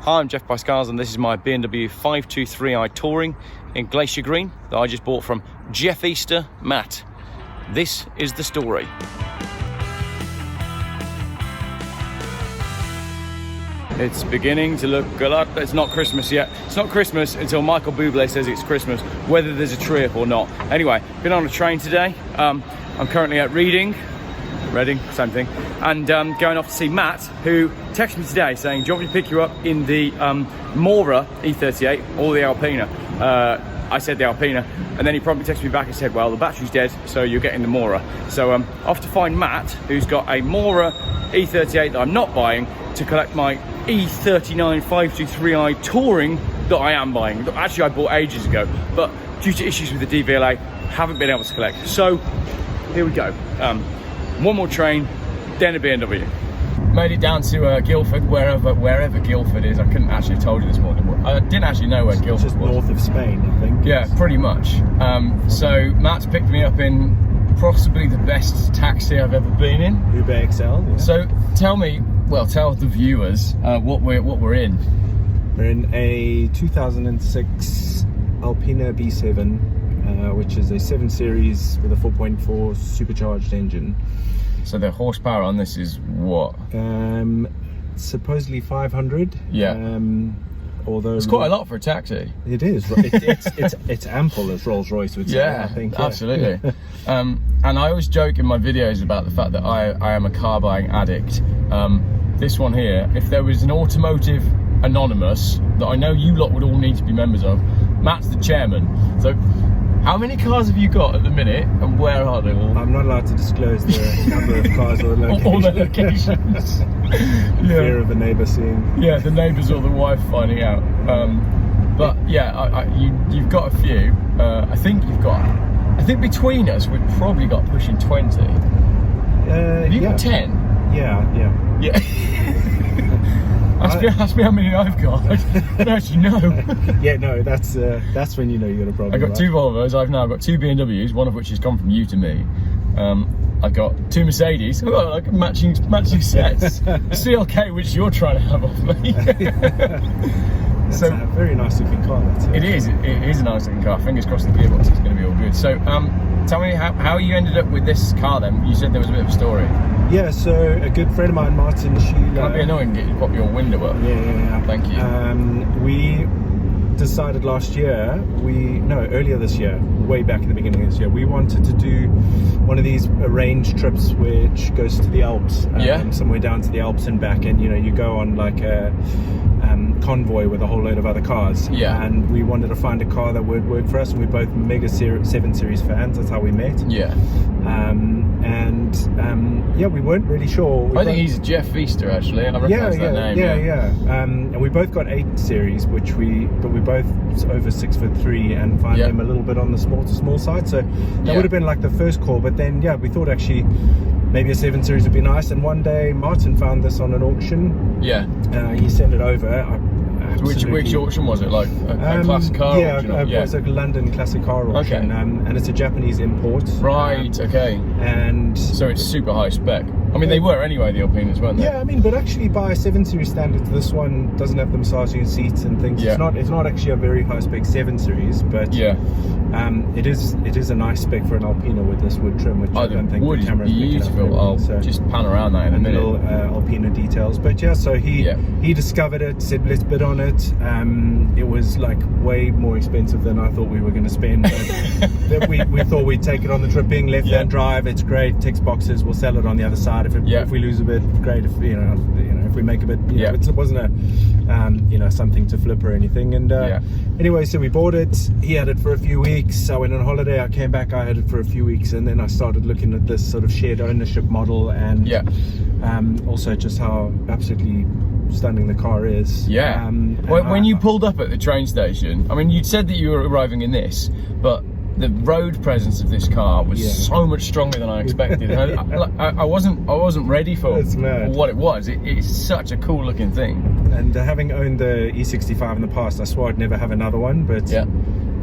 Hi, I'm Jeff Pascals and this is my BMW 523i Touring in Glacier Green that I just bought from Jeff Easter, Matt. This is the story. It's beginning to look a lot. It's not Christmas yet. It's not Christmas until Michael Bublé says it's Christmas, whether there's a tree up or not. Anyway, been on a train today. I'm currently at Reading, same thing, and going off to see Matt, who texted me today saying, do you want me to pick you up in the Mora E38 or the Alpina? I said the Alpina, and then he promptly texted me back and said, well, the battery's dead, so you're getting the Mora. So off to find Matt, who's got a Mora E38 that I'm not buying, to collect my E39 523i Touring that I am buying. That actually I bought ages ago, but due to issues with the DVLA, haven't been able to collect. So here we go. One more train, then a BMW. Made it down to Guildford, wherever Guildford is. I couldn't actually have told you this morning. I didn't actually know where Guildford was. Just north of Spain, I think. Yeah, pretty much. So Matt's picked me up in possibly the best taxi I've ever been in. Uber XL. Yeah. So tell me, well, tell the viewers what we're in. We're in a 2006 Alpina B7. Which is a 7 Series with a 4.4 supercharged engine. So the horsepower on this is what? Supposedly 500. Yeah. Although it's quite a lot for a taxi. It is. It's ample, as Rolls-Royce would say. Yeah, I think. Yeah. Absolutely. And I always joke in my videos about the fact that I am a car buying addict. This one here, if there was an Automotive Anonymous that I know you lot would all need to be members of, Matt's the chairman. So how many cars have you got at the minute, and where are they all? I'm not allowed to disclose the number of cars or the locations. All the locations. Fear of a neighbour seeing. Yeah, the neighbours or the wife finding out. But yeah, you've got a few. I think between us we've probably got pushing 20. Have you got 10? Yeah. Ask me how many I've got. I don't actually know. Yeah, no, that's when you know you got a problem. I've got 2 Volvos. I've now got 2 BMWs, one of which has come from you to me. I've got 2 Mercedes. I've got like matching sets. CLK, which you're trying to have off me. That's a very nice looking car. It is a nice looking car. Fingers crossed the gearbox is going to be all good. So tell me how you ended up with this car then. You said there was a bit of a story. Yeah, so a good friend of mine, Martin Sheila. Can I be annoying? Get you pop your window up. Yeah. Thank you. We decided earlier this year, way back in the beginning of this year, we wanted to do one of these arranged trips which goes to the Alps. Somewhere down to the Alps and back, and you go on like a convoy with a whole load of other cars. Yeah. And we wanted to find a car that would work for us, and we're both mega 7 Series fans. That's how we met. Yeah. We weren't really sure. I think he's Jeff Easter actually. I recognise that name. Yeah. And we both got 8 Series, but we're both over 6'3" and find them a little bit on the small side. So that would have been like the first call. But then we thought actually maybe a 7 Series would be nice. And one day Martin found this on an auction. Yeah. He sent it over. Which auction was it? Like a classic car auction? It's like a London classic car auction. Okay. And it's a Japanese import. Right, okay. And so it's super high spec. I mean, they were anyway, the Alpinas, weren't they? Yeah, I mean, but actually by 7 Series standards, this one doesn't have the massaging seats and things. Yeah. It's not actually a very high spec 7 Series, but it is a nice spec for an Alpina with this wood trim, which I don't think the camera's picking up. Beautiful. I'll just pan around that in a minute. Little Alpina details, but so he discovered it, said let's bid on it. It was like way more expensive than I thought we were going to spend. But we thought we'd take it on the trip, being left-hand drive. It's great, ticks boxes. We'll sell it on the other side. If we lose a bit, great. If if we make a bit, it wasn't a something to flip or anything. And anyway, so we bought it. He had it for a few weeks. I went on holiday. I came back. I had it for a few weeks, and then I started looking at this sort of shared ownership model, and also just how absolutely stunning the car is. When you pulled up at the train station, I mean, you'd said that you were arriving in this, but the road presence of this car was so much stronger than I expected. I wasn't ready for what it was. It's such a cool looking thing. And having owned the E65 in the past, I swore I'd never have another one, but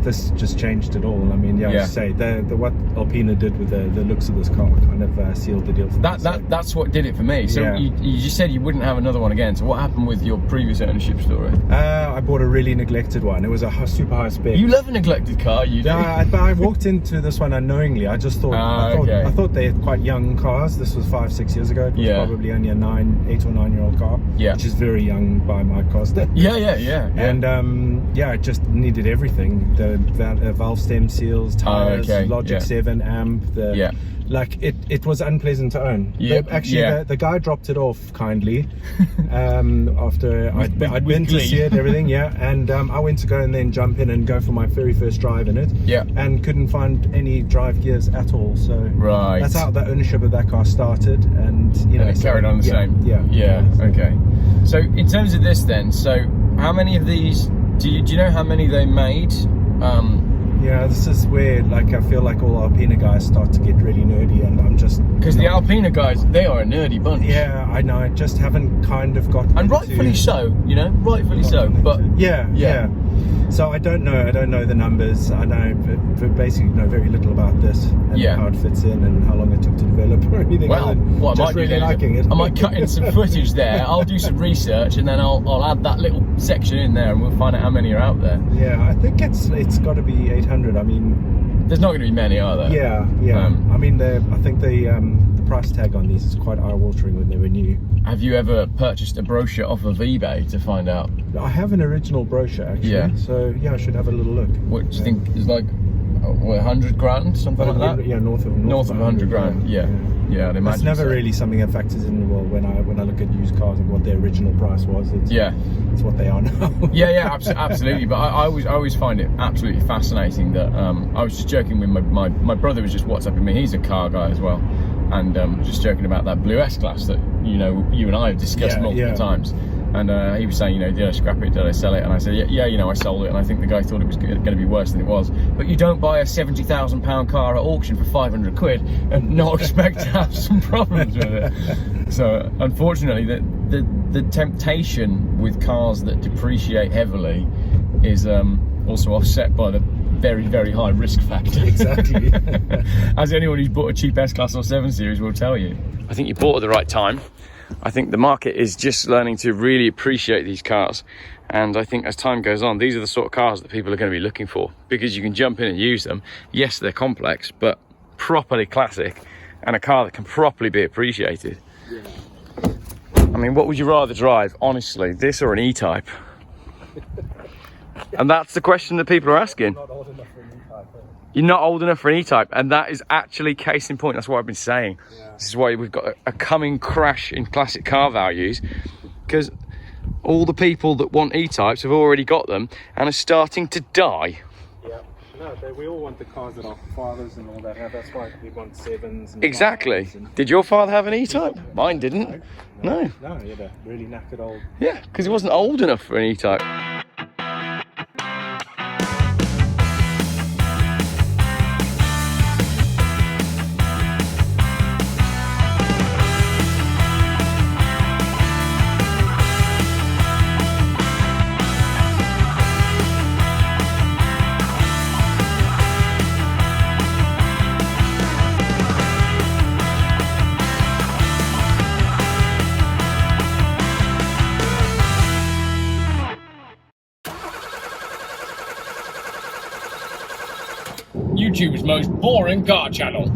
this just changed it all. I mean, yeah, Yeah. as you say, the what Alpina did with the looks of this car kind of sealed the deal for me. That's what did it for me. So Yeah. you just said you wouldn't have another one again. So what happened with your previous ownership story? I bought a really neglected one. It was a super high spec. You love a neglected car, you do. Yeah, I walked into this one unknowingly. I just thought, I thought they're quite young cars. This was 5-6 years ago. It was probably only a 8 or 9 year old car, which is very young by my cost. Yeah. And it just needed everything: the valve stem seals, tires, Logic 7 amp. Like it was unpleasant to own. Actually, the guy dropped it off kindly after I'd been to see it, everything. And I went to go and then jump in and go for my very first drive in it. And couldn't find any drive gears at all. So that's how the ownership of that car started, and it carried on the same. Okay. So in terms of this, then, so how many of these do you know how many they made? Yeah, this is where I feel like all Alpina guys start to get really nerdy, and I'm just because the Alpina guys, they are a nerdy bunch. Yeah, I know. I just haven't kind of got and rightfully so, rightfully so. But yeah. So I don't know the numbers. I know, but basically know very little about this and how it fits in and how long it took to develop or anything. Well, what I might really do liking it. I might cut in some footage there. I'll do some research and then I'll add that little section in there, and we'll find out how many are out there. Yeah, I think it's got to be 800. I mean, there's not going to be many, are there? Yeah. I mean, I think the price tag on these is quite eye-watering when they were new. Have you ever purchased a brochure off of eBay to find out? I have an original brochure actually. Yeah. So I should have a little look. What do you think is like 100 grand, something like that? Yeah, north of 100 grand. Yeah, I'd imagine. It's never really something that factors in well when I look at used cars and what their original price was. It's what they are now. Absolutely. But I always find it absolutely fascinating that I was just joking with my brother was just WhatsApping me. He's a car guy as well, and just joking about that blue S-Class that you and I have discussed multiple times. And he was saying, did I scrap it? Did I sell it? And I said, I sold it. And I think the guy thought it was going to be worse than it was. But you don't buy a £70,000 car at auction for 500 quid and not expect to have some problems with it. So unfortunately, the temptation with cars that depreciate heavily is also offset by the very, very high risk factor. Exactly. As anyone who's bought a cheap S-Class or 7 Series will tell you. I think you bought at the right time. I think the market is just learning to really appreciate these cars, and I think as time goes on, these are the sort of cars that people are going to be looking for, because you can jump in and use them. Yes, they're complex, but properly classic, and a car that can properly be appreciated. I mean, what would you rather drive, honestly, this or an E-Type? And that's the question that people are asking. You're not old enough for an E-Type, and that is actually case in point. That's what I've been saying. This is why we've got a coming crash in classic car values, because all the people that want E-Types have already got them and are starting to die. Yeah, no, we all want the cars that our fathers and all that have. That's why we want 7s. And exactly. Did your father have an E-Type? Mine didn't. No, he had a really knackered old. Yeah, because he wasn't old enough for an E-Type. YouTube's most boring car channel.